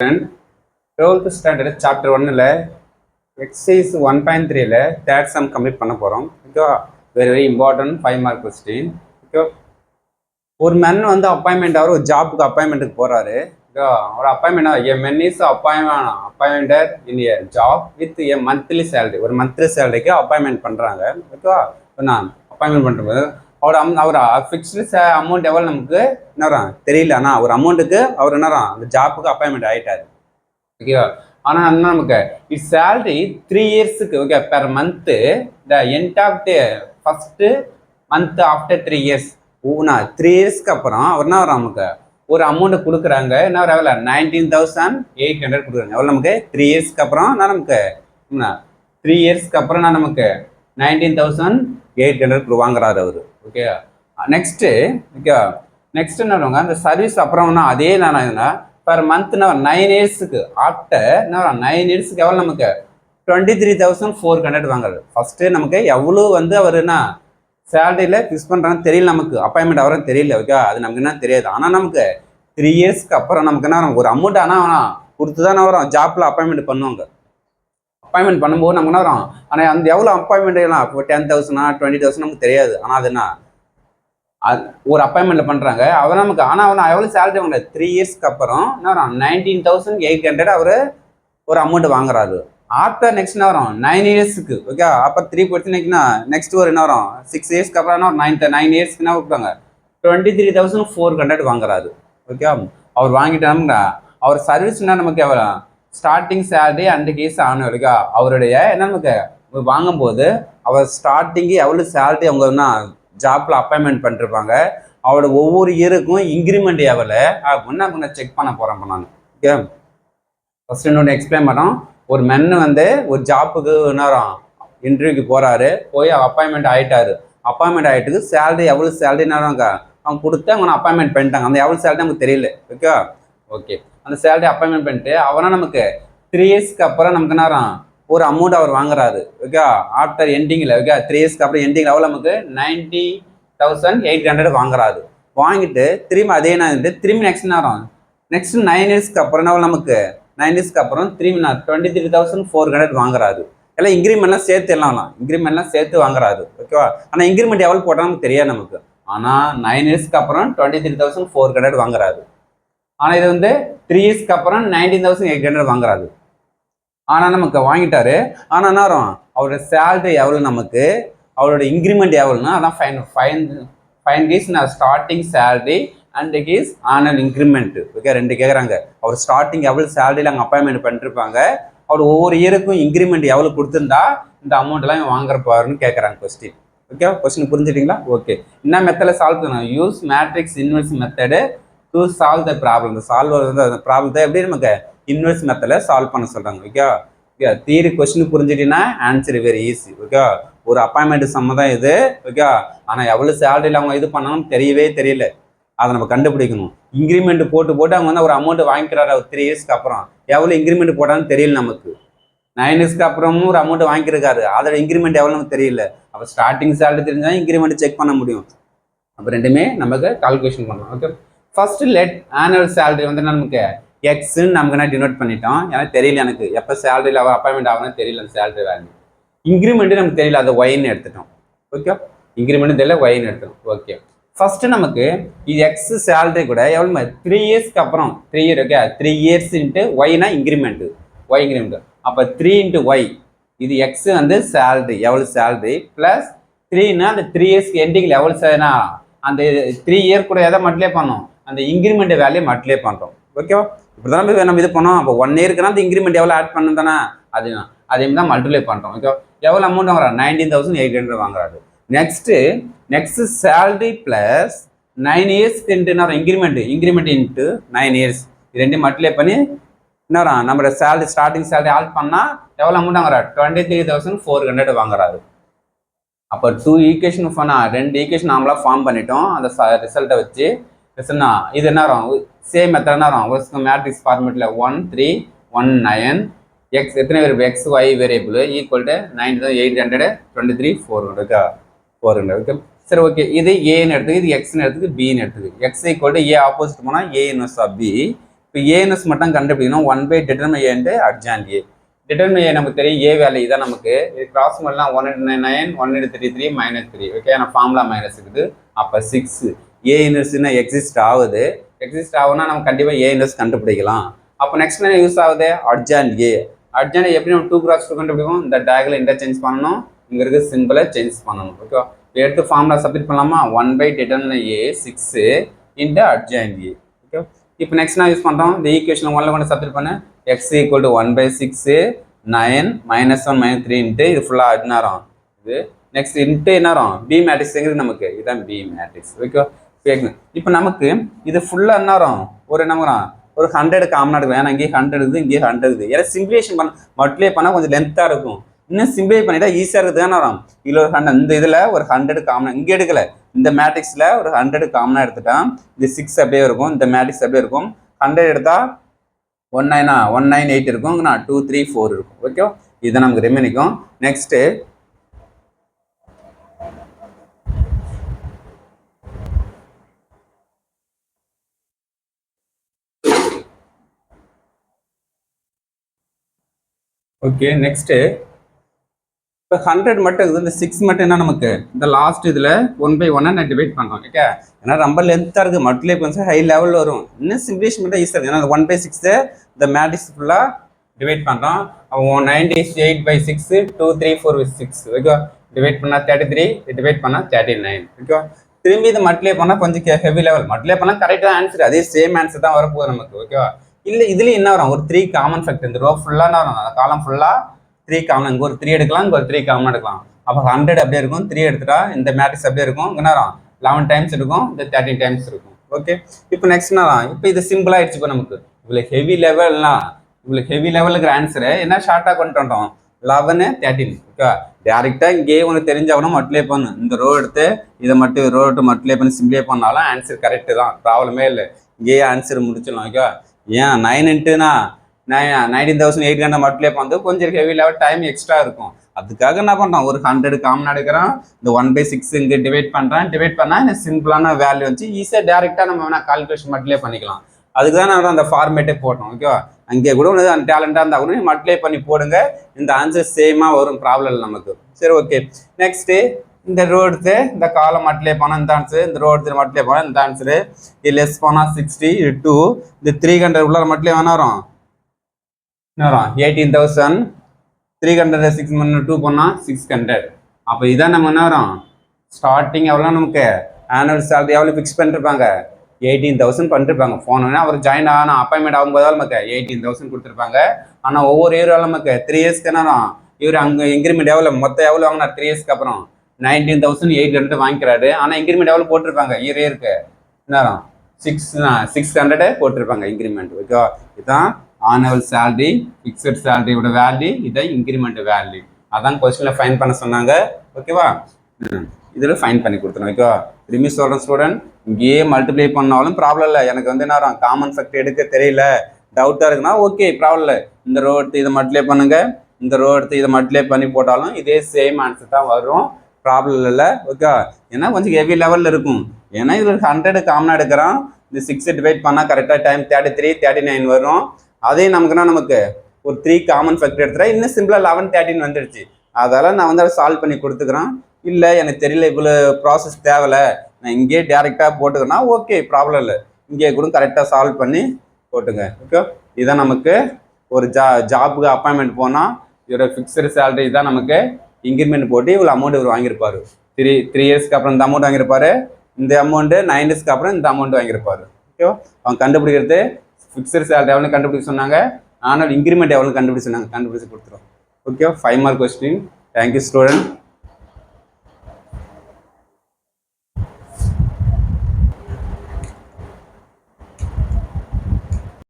12th standard chapter 1ல exercise 1.3ல third sum complete பண்ண போகிறோம். ஓகேவா? Very important 5 mark question. Okay, ஒரு மென் வந்து அப்பாயின்மெண்ட் அவர் ஒரு ஜாப்புக்கு அப்பாயின்மெண்ட்டுக்கு போகிறாரு. ஓகேவா? ஒரு appointment a men is appointed in a job with a monthly salary. ஒரு மந்த்லி சேலரிக்கு அப்பாயின்மெண்ட் பண்ணுறாங்க. ஓகேவா? நான் அப்பாயின்மெண்ட் பண்ணுறது அவர் ஃபிக்ஸ்டு அமௌண்ட் எவ்வளோ நமக்கு என்ன தெரியல. ஆனால் ஒரு அமௌண்ட்டுக்கு அவர் என்ன அந்த ஜாப்புக்கு அப்பாயின்மெண்ட் ஆகிட்டாரு. ஓகேவா? ஆனால் என்ன நமக்கு இட் சேலரி 3 இயர்ஸுக்கு. Okay, per month the end of the first month after 3 years. 3 இயர்ஸ்க்கு அப்புறம் அவர் என்ன வரும் நமக்கு ஒரு அமௌண்ட்டு கொடுக்குறாங்க. என்ன வரும் எவ்வளோ 19,800 கொடுக்குறாங்க. எவ்வளோ நமக்கு 3 இயர்ஸ்க்கு அப்புறம் நான் நமக்கு 3 இயர்ஸ்க்கு அப்புறம் நான் நமக்கு 19,800 வாங்குறாரு அவர். ஓகே, நெக்ஸ்ட்டு ஓகே நெக்ஸ்ட் என்ன வருவாங்க அந்த சர்வீஸ் அப்புறம்னா அதே நான் பர் மந்த் 9 இயர்ஸுக்கு ஆஃப்டர் 9 இயர்ஸுக்கு எவ்வளோ நமக்கு 23,400 வாங்குறது. ஃபர்ஸ்ட்டு நமக்கு எவ்வளோ வந்து அவர் என்ன சேலரியில் ஃபிக்ஸ் பண்ணுறான்னு தெரியல, நமக்கு அப்பாயின்மெண்ட் அவரும் தெரியல. ஓகே, அது நமக்கு என்ன தெரியாது. ஆனால் நமக்கு 3 இயர்ஸ்க்கு அப்புறம் நமக்கு என்ன ஒரு அமௌண்ட் ஆனால் கொடுத்து தானே வரும் ஜாப்பில் அப்பாயின்மெண்ட் பண்ணுவாங்க. அப்பாயின்மெண்ட் பண்ணும்போது நமக்கு என்ன வரும், ஆனால் அந்த எவ்வளோ அப்பாயின்மெண்ட் இப்போ 10,000 20,000 நமக்கு தெரியாது. ஆனால் அது என்ன ஒரு அப்பாயின்மெண்ட்ல பண்றாங்க அவர் நமக்கு. ஆனால் அவன் எவ்வளோ சேலரி வாங்குறாரு 3 இயர்ஸ்க்கு அப்புறம் என்ன வரும் 19,800 அவர் ஒரு அமௌண்ட் வாங்குறாரு. ஆஃப்டர் நெக்ஸ்ட் என்ன வரும் 9 இயர்ஸுக்கு. ஓகே, அப்போ 3 போச்சுன்னா நெக்ஸ்ட் ஒரு என்ன வரும் 6 இயர்ஸ்க்கு அப்புறம் என்ன 9 இயர்ஸ்க்கு என்ன கொடுப்பாங்க 23,400 வாங்குறாரு. ஓகே, அவர் வாங்கிட்டாங்கன்னா அவர் சர்வீஸ் என்ன நமக்கு எவ்வளோ starting salary and case annual. Okay, அவருடைய என்ன நமக்கு வாங்கும்போது அவர் ஸ்டார்டிங்கு எவ்வளோ சேலரி அவங்க என்ன ஜாப்ல அப்பாயின்மெண்ட் பண்ணிருப்பாங்க. அவரோட ஒவ்வொரு இயருக்கும் இன்க்ரிமெண்ட் எவ்வளோ அப்படின்னா கொஞ்சம் செக் பண்ண போறேன் நான். ஓகே, ஃபர்ஸ்ட் இன்னொன்று எக்ஸ்பிளைன் பண்ணோம். ஒரு மென்னு வந்து ஒரு ஜாப்புக்கு நேரம் இன்டர்வியூக்கு போறாரு, போய் அப்பாயின்மெண்ட் ஆயிட்டாரு. அப்பாயின்மெண்ட் ஆகிட்டுக்கு சேலரி எவ்வளோ சேலரி நேரம் அவங்க கொடுத்து அவங்க அப்பாயின்மெண்ட் பண்ணிட்டாங்க. அந்த எவ்வளோ சேலரி நமக்கு தெரியல. ஓகே ஓகே அந்த சேலரி அப்பாயின்மெண்ட் பண்ணிட்டு அவனா நமக்கு 3 இயர்ஸ்க்கு அப்புறம் நமக்கு நேரம் ஒரு அமௌண்ட் அவர் வாங்குறாரு. Okay, after எண்டிங்கில். ஓகே, 3 இயர்ஸ்க்கு அப்புறம் எண்டிங்கில் எவ்வளோ நமக்கு 90,800 வாங்குறாரு. வாங்கிட்டு திரும்பி அதே நான் திரும்பி நெக்ஸ்ட் நேரம் நெக்ஸ்ட் 9 இயர்ஸ்க்கு அப்புறம் எவ்வளோ நமக்கு 9 இயர்ஸ்க்கு அப்புறம் திரும்பி 23,400 வாங்குறாரு. எல்லாம் இன்க்ரிமெண்ட்லாம் சேர்த்து இன்க்ரிமெண்ட்லாம் சேர்த்து வாங்குறாரு. ஓகேவா? ஆனால் இன்க்ரிமெண்ட் எவ்வளோ போட்டால் நமக்கு தெரியாது நமக்கு. ஆனால் 9 இயர்ஸ்க்கு அப்புறம் 23,400 வாங்குறாரு. ஆனால் இது வந்து 3 இயர்ஸ்க்கு அப்புறம் 19,800 வாங்குறாரு. ஆனால் நமக்கு வாங்கிட்டாரு. ஆனால் என்ன வரும் அவரோட சேலரி எவ்வளோ நமக்கு அவரோட இன்க்ரிமெண்ட் எவ்வளோன்னா அதான் fine keys starting salary and keys annual increment. Okay, 2 கேட்குறாங்க. அவர் ஸ்டார்டிங் எவ்வளோ சேலரியில் அங்கே அப்பாயின்மெண்ட் பண்ணிருப்பாங்க, அவர் ஒவ்வொரு இயருக்கும் இன்க்ரிமெண்ட் எவ்வளோ கொடுத்துருந்தா இந்த அமௌண்ட்லாம் வாங்குறப்பாருன்னு கேட்குறாங்க கொஸ்டின். ஓகே, கொஸ்டின் புரிஞ்சுட்டிங்களா? ஓகே, என்ன மெத்தடில் சால்வ் பண்ணணும் use matrix inverse method to solve the problem. இந்த சால்வர் வந்து அந்த ப்ராப்ளத்தை எப்படி நமக்கு இன்வெர்ஸ் மெத்தடில் சால்வ் பண்ண சொல்கிறாங்க. ஓகே, தியரி கொஸ்டின் புரிஞ்சுட்டீங்கன்னா ஆன்சர் வெரி ஈஸி. ஓகே, ஒரு அப்பாயின்மெண்ட் சம்ம தான் இது. ஓகே, ஆனால் எவ்வளோ சேலரியில் அவங்க இது பண்ணணும் தெரியவே தெரியல. அதை நம்ம கண்டுபிடிக்கணும். இன்க்ரிமெண்ட் போட்டு அவங்க வந்து ஒரு அமௌண்ட் வாங்கிக்கிறாரு. அவர் 3 இயர்ஸ்க்கு அப்புறம் எவ்வளோ இன்க்ரிமெண்ட் போட்டான்னு தெரியல நமக்கு. 9 இயர்ஸ்க்கு அப்புறமும் ஒரு அமௌண்ட் வாங்கியிருக்காரு. அதோட இன்க்ரிமெண்ட் எவ்வளோ நமக்கு தெரியல. அப்போ ஸ்டார்டிங் சேலரி தெரிஞ்சால் இன்க்ரிமெண்ட் செக் பண்ண முடியும். அப்போ ரெண்டுமே நமக்கு கால்குலேஷன் பண்ணலாம். Okay, first let annual salary வந்து நமக்கு எக்ஸ்ன்னு நமக்கு என்ன டினோட் பண்ணிட்டோம். எனக்கு தெரியல, எனக்கு எப்போ சேலரியில் அப்பாயின்மெண்ட் ஆகணும்னு தெரியல. அந்த சேலரி வேல்யூ இன்க்ரிமெண்ட்டு நமக்கு தெரியல, அதை ஒயின்னு எடுத்துட்டோம். ஓகே, இன்க்ரிமெண்ட் தெரியல, ஒயின்னு எடுத்துட்டோம். ஓகே, ஃபர்ஸ்ட் நமக்கு இது எக்ஸ் சேலரி கூட எவ்வளோ 3 இயர்ஸ்க்கு அப்புறம் 3 இயர். ஓகே, 3 இயர்ஸ் இன்ட்டு ஒய்னா இன்க்ரிமெண்ட், ஒய் இன்க்ரிமெண்ட். அப்போ 3 இன்ட்டு ஒய் இது எக்ஸ் வந்து சேலரி எவ்வளோ சேலரி ப்ளஸ் 3ன்னா அந்த 3 இயர்ஸ்க்கு எண்டிங்கில் எவ்வளோ சேனா அந்த 3 இயர் கூட எதை மட்டும் பண்ணோம் அந்த இன்க்ரிமெண்ட் வேல்யூ மட்டும் பண்ணுறோம். ஓகேவா? இப்படி தான் நம்ம இது பண்ணோம். அப்போ 1 இயருக்குன்னா அந்த இன்க்ரிமெண்ட் எவ்வளோ ஆட் பண்ணணும் தானே, அதே தான் மல்டிப்ளை பண்ணுறோம். ஓகே, எவ்வளோ அமௌண்ட் வாங்குறாரு 19,800 வாங்குறாரு. நெக்ஸ்ட் சேலரி பிளஸ் 9 இயர்ஸ்க்கு என்ன இன்க்ரிமெண்ட் இன்ட்டு 9 இயர்ஸ் இது ரெண்டையும் மல்டிப்ளை பண்ணி என்ன நம்மளோட சேலரி ஸ்டார்டிங் சேலரி ஆட் பண்ணால் எவ்வளோ அமௌண்ட் வாங்குறாரு 23,400 வாங்குறாரு. அப்போ 2 ஈக்குவேஷன் பண்ணால் 2 ஈக்குவேஷன் நாமளாக ஃபார்ம் பண்ணிட்டோம். அந்த ரிசல்ட்டை வச்சு இது என்ன வரும் சேம் மெத்தட் என்ன வரும் மேட்ரிக்ஸ் ஃபார்மேட்டில் 1 3 1 9 எக்ஸ் எத்தனை variable x y variable equal to 9,800 23,400 okay. சரி, ஓகே, இது ஏன்னு எடுத்துக்கு, இது எக்ஸ்ன்னு எடுத்துக்கு, பின்னு எடுத்துக்கு. X equal to a opposite போனால் ஏ இன்வெர்ஸ் ஆஃப் பி, இப்போ ஏஎன்எஸ் மட்டும் கண்டுபிடிக்கணும் 1/determine A into adjoint A. determine A நமக்கு தெரியும் A வேல்யூ இதான் நமக்கு இது கிராஸ் பண்ணலாம் 1/9 1/33 -3 ஓகே நான் ஃபார்முலா மைனஸ் இருக்குது அப்போ 6 A இன்வெர்ஸ்னா எக்ஸிஸ்ட் ஆகுது எக்ஸிஸ்ட் ஆகுனா நம்ம கண்டிப்பாக A இன்வெர்ஸ் கண்டுபிடிக்கலாம் அப்போ நெக்ஸ்ட் என்ன யூஸ் ஆகுது adjoint A adjoint எப்படி நம்ம 2 cross 2 கண்டுபிடிக்கும் இந்த டயகனல் இன்டர்சேஞ்ச் பண்ணணும் இங்கே இருக்க சிம்பிளை சேஞ்ச் பண்ணணும் ஓகே எடுத்து ஃபார்முலா சப்மிட் பண்ணலாமா 1/determine A 6 into adjoint A okay இப்போ நெக்ஸ்ட் நான் யூஸ் பண்ணுறோம் இந்த ஈக்குவேஷன் 1ல கொண்டு சப்மிட் பண்ண x = 1/6 9 -1 -3 இன்ட்டு இது ஃபுல்லாக அடினாரம் இது நெக்ஸ்ட் இன்ட்டு என்னாரம் பி மேட்ரிக்ஸ் எங்களுக்கு நமக்கு இதுதான் பி மேட்ரிக்ஸ் ஓகே இப்போ நமக்கு இது ஃபுல்லாக என்னாரம் ஒரு என்னங்கிறோம் ஒரு 100 காமனாக எடுக்கலாம் ஏன்னா இங்கே 100 இருக்குது இங்கே 100 இருக்குது ஏன்னா சிம்பிளிஃபிகேஷன் பண்ண மல்டிப்ளை பண்ணால் கொஞ்சம் லென்த்தாக இருக்கும் இன்னும் சிம்பிளை பண்ணிட்டா ஈஸியாக இருக்குது தானே வரும் இதில் ஒரு 100 இந்த இதில் ஒரு 100 காமனாக இங்கே எடுக்கல இந்த மேட்ரிக்ஸில் ஒரு 100 காமனாக எடுத்துட்டான் இது 6 அப்படியே இருக்கும் இந்த மேட்ரிக்ஸ் அப்படியே இருக்கும் 100 எடுத்தால் 198 இருக்கும் 2 3 4 இருக்கும் ஓகே இதை நமக்கு ரிமைனிக்கும் நெக்ஸ்ட்டு ஓகே நெக்ஸ்ட்டு இப்போ 100 மட்டும் இருக்குது இந்த 6 மட்டும் என்ன நமக்கு இந்த லாஸ்ட் இதில் 1/1 நான் டிவைட் பண்ணுறோம் ஓகே ஏன்னா ரொம்ப லென்த்தாக இருக்குது மல்டிப்ளை பண்ணி ஹை லெவலில் வரும் இன்னும் சிம்பிளிஃபிகேஷன் மட்டும் ஈஸியாக இருக்குது ஏன்னா 1/6 இந்த மேட்ரிக்ஸ் ஃபுல்லாக டிவைட் பண்ணுறோம் அப்போ 98/6 2 3 4 6 ஓகே டிவைட் பண்ணால் 33 டிவைட் பண்ணால் 39 ஓகே திரும்பி இது மல்டிப்ளை பண்ணால் கொஞ்சம் ஹெவி லெவல் மல்டிப்ளை பண்ணால் கரெக்டாக ஆன்சர் அதே சேம் ஆன்சர் தான் வரப்போகுது நமக்கு ஓகேவா இல்லை இதுலேயும் என்ன வரும் ஒரு 3 காமன் ஃபேக்டர் இந்த ரோ ஃபுல்லாக வரும் அந்த காலம் ஃபுல்லாக 3 காமன் இங்கே ஒரு 3 எடுக்கலாம் இங்கே ஒரு 3 காமன் எடுக்கலாம் அப்போ 100 அப்படியே இருக்கும் 3 எடுத்துட்டா இந்த மேட்ரிக்ஸ் அப்படியே இருக்கும் இங்கே நேரம் 11 டைம்ஸ் இருக்கும் இந்த 13 டைம்ஸ் இருக்கும் ஓகே இப்போ நெக்ஸ்ட் நேரம் இப்போ இது சிம்பிள் ஆயிடுச்சு இப்போ நமக்கு இவ்வளோ ஹெவி லெவல்லாம் இவ்வளோ ஹெவி லெவலுக்கு ஆன்சரு என்ன ஷார்ட்டாக கொண்டு வந்துட்டோம் 11 13 ஓகே டேரெக்டாக இங்கேயே உனக்கு தெரிஞ்சவனும் மல்டிப்ளை பண்ணு இந்த ரோ எடுத்து இதை மட்டும் ரோ எடுத்து மல்டிப்ளை பண்ணி சிம்பிளை பண்ணாலும் ஆன்சர் கரெக்டு தான் ப்ராப்ளமே இல்லை இங்கேயே ஆன்சர் முடிச்சிடலாம் ஓகே ஏன் 9 இன்ட்டுனா 19,800 மல்டிப்ளை பண்ணுறது கொஞ்சம் ஹெவி லெவல் டைம் எக்ஸ்ட்ரா இருக்கும் அதுக்காக என்ன பண்ணுறோம் ஒரு 100 காமன் எடுக்கிறோம் இந்த 1/6 இங்கே டிவைட் பண்ணுறேன் டிவைட் பண்ணால் இந்த சிம்பிளான வேல்யூ வச்சு ஈஸியாக டேரெக்டாக நம்ம வேணால் கால்குலேஷன் மல்டிப்ளை பண்ணிக்கலாம் அதுக்கு தான் நான் அந்த ஃபார்மேட்டே போட்டோம் ஓகேவா அங்கே கூட அந்த டேலண்டாக இருந்தால் கூட மல்டிப்ளை பண்ணி போடுங்க இந்த ஆன்சர் சேமாக வரும் ப்ராப்ளம் இல்லை நமக்கு சரி ஓகே நெக்ஸ்ட்டு இந்த ரோ எடுத்து இந்த காலம் மல்டிப்ளை பண்ணால் இந்த ஆன்சர் இந்த ரோ எடுத்து மல்டிப்ளை பண்ணால் இந்த ஆன்சரு இது லெஸ் பண்ணால் 60 இது 2 இந்த 300 உள்ள மல்டிப்ளை வேணா வரும் 18,300 6 2 பண்ணால் 600 அப்போ இதான் நம்ம என்ன வரும் ஸ்டார்டிங் எவ்வளோ நமக்கு ஆனுவல் சேலரி எவ்வளோ ஃபிக்ஸ் பண்ணிருப்பாங்க 18,000 பண்ணிருப்பாங்க ஃபோன் வேணா அவர் ஜாயின் ஆகணும் அப்பாயின்மெண்ட் ஆகும்போது நமக்கு 18,000 கொடுத்துருப்பாங்க ஆனால் ஒவ்வொரு இயரும் நமக்கு 3 இயர்ஸ்க்கு என்ன இவர் அங்கே இன்க்ரிமெண்ட் எவ்வளோ மொத்தம் எவ்வளோ வாங்கினார் 3 இயர்ஸ்க்கு அப்புறம் 19,800 வாங்கிக்கிறாரு ஆனால் இன்க்ரிமெண்ட் எவ்வளோ போட்டிருப்பாங்க இயருக்கு என்ன 600 போட்டிருப்பாங்க இன்க்ரிமெண்ட் ஓகேவா இதுதான் ஆனுவல் சேலரி ஃபிக்ஸட் சேலரியோட வேல்யூ இதான் இன்க்ரிமெண்ட் வேல்யூ அதான் கொஸ்டினில் ஃபைன் பண்ண சொன்னாங்க ஓகேவா இதில் ஃபைன் பண்ணி கொடுத்துருவோம் ஓகேவா திரும்பி சொல்கிறேன் ஸ்டூடெண்ட் இங்கேயே மல்டிப்ளை பண்ணாலும் ப்ராப்ளம் இல்லை எனக்கு வந்து என்ன காமன் ஃபேக்டர் எடுக்க தெரியல டவுட்டாக இருக்குன்னா ஓகே ப்ராப்ளம் இல்லை இந்த ரோ எடுத்து இதை மல்டிப்ளை பண்ணுங்க இந்த ரோ எடுத்து இதை மல்டிப்ளை பண்ணி போட்டாலும் இதே சேம் ஆன்சர் தான் வரும் ப்ராப்ளம் இல்லை ஓகே ஏன்னா கொஞ்சம் ஹெவி லெவலில் இருக்கும் ஏன்னா இதில் 100 காமனாக எடுக்கிறோம் இந்த 6 டிவைட் பண்ணால் கரெக்டாக டைம் 33 39 வரும் அதே நமக்குன்னா நமக்கு ஒரு 3 காமன் ஃபேக்டர் எடுத்துகிறேன் இன்னும் சிம்பிளாக 11 13 வந்துடுச்சு அதெல்லாம் நான் வந்து அதை சால்வ் பண்ணி கொடுத்துக்கிறேன் இல்லை எனக்கு தெரியல இவ்வளோ ப்ராசஸ் தேவையில்லை நான் இங்கேயே டேரெக்டாக போட்டுக்கிறேன்னா ஓகே ப்ராப்ளம் இல்லை இங்கே கூட கரெக்டாக சால்வ் பண்ணி போட்டுங்க ஓகே இதான் நமக்கு ஒரு ஜாபுக்கு அப்பாயின்மெண்ட் போனால் இதோட ஃபிக்ஸடு சேலரி தான் நமக்கு இன்க்ரிமெண்ட் போட்டு இவ்வளோ அமௌண்ட் இவர் வாங்கியிருப்பார் 3 இயர்ஸ்க்கு அப்புறம் இந்த அமௌண்ட் வாங்கியிருப்பாரு இந்த அமௌண்ட்டு 9 இயர்ஸ்க்கு அப்புறம் இந்த அமௌண்ட் வாங்கியிருப்பாரு ஓகேவா அவங்க கண்டுபிடிக்கிறது ஃபிக்ஸட் சேலரி எவ்வளோ கண்டுபிடிக்க சொன்னாங்க ஆனால் இன்க்ரிமெண்ட் எவ்வளோ கண்டுபிடிச்சு சொன்னாங்க கண்டுபிடிச்சு கொடுத்துரும் okay 5 mark question thank you student